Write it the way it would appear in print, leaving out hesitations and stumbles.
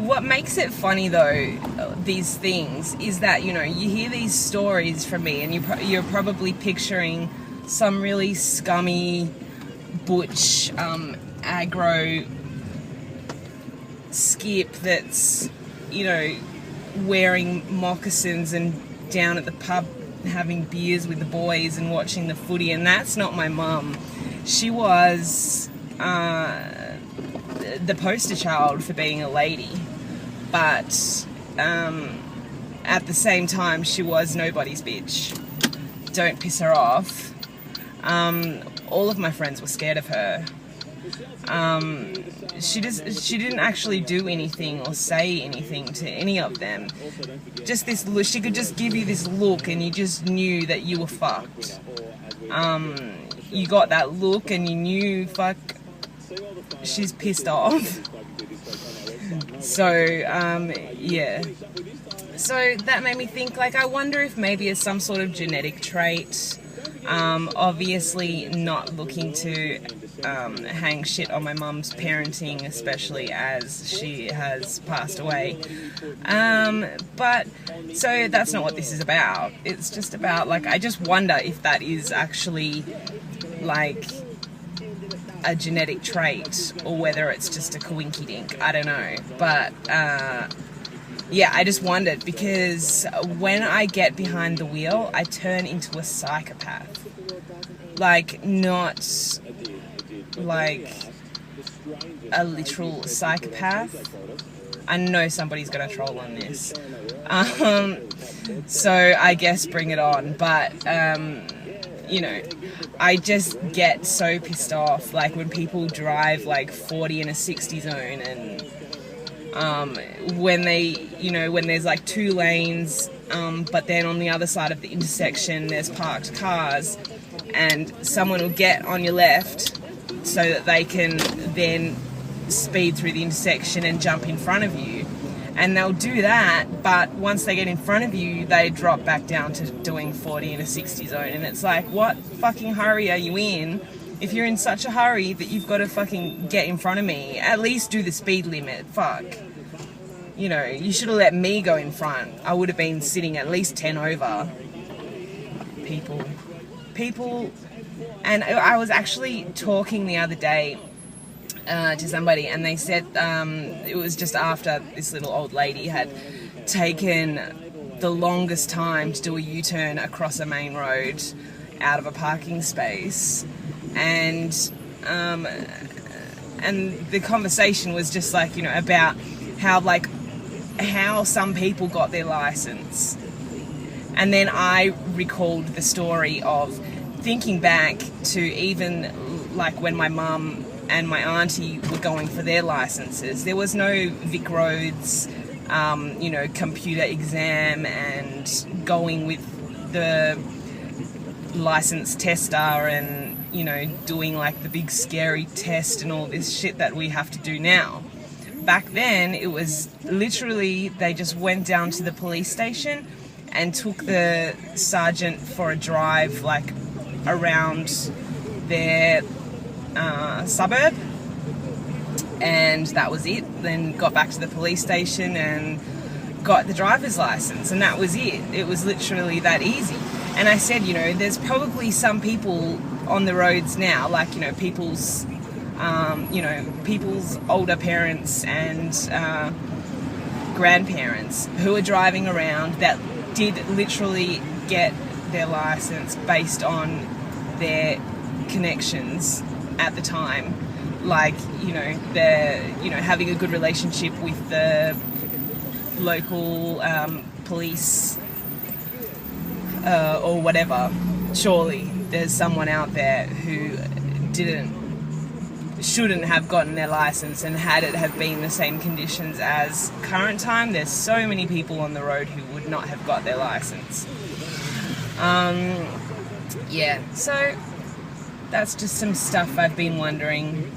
what makes it funny though, these things, is that, you hear these stories from me and you're probably picturing some really scummy butch aggro skip that's, wearing moccasins and down at the pub having beers with the boys and watching the footy, and that's not my mum. She was the poster child for being a lady, but at the same time she was nobody's bitch. Don't piss her off. All of my friends were scared of her. She didn't actually do anything or say anything to any of them. Just this look, she could just give you this look and you just knew that you were fucked. You got that look and you knew, fuck, she's pissed off. So, yeah. So that made me think, I wonder if maybe it's some sort of genetic trait. Obviously not looking to hang shit on my mum's parenting, especially as she has passed away. But, so that's not what this is about. It's just about, I just wonder if that is actually, a genetic trait, or whether it's just a coinky-dink. I don't know. But, yeah, I just wondered, because when I get behind the wheel, I turn into a psychopath. Not a literal psychopath. I know somebody's going to troll on this. So I guess bring it on. But, I just get so pissed off, when people drive 40 in a 60 zone, and when they, when there's 2 lanes, but then on the other side of the intersection there's parked cars, and someone will get on your left so that they can then speed through the intersection and jump in front of you. And they'll do that, but once they get in front of you, they drop back down to doing 40 in a 60 zone. And it's what fucking hurry are you in? If you're in such a hurry that you've got to fucking get in front of me, at least do the speed limit. Fuck. You should have let me go in front. I would have been sitting at least 10 over. People. And I was actually talking the other day to somebody, and they said it was just after this little old lady had taken the longest time to do a U-turn across a main road out of a parking space, and the conversation was just about how some people got their license. And then I recalled the story of thinking back to even when my mum and my auntie were going for their licenses. There was no Vic Roads, computer exam and going with the license tester and, doing the big scary test and all this shit that we have to do now. Back then, it was literally, they just went down to the police station and took the sergeant for a drive, around their suburb, and that was it. Then got back to the police station and got the driver's license, and that was it. It was literally that easy. And I said, there's probably some people on the roads now, people's people's older parents and grandparents who are driving around that did literally get their license based on their connections at the time, they're having a good relationship with the local police or whatever. Surely there's someone out there who shouldn't have gotten their license, and had it have been the same conditions as current time, there's so many people on the road who would not have got their license. Yeah, so that's just some stuff I've been wondering.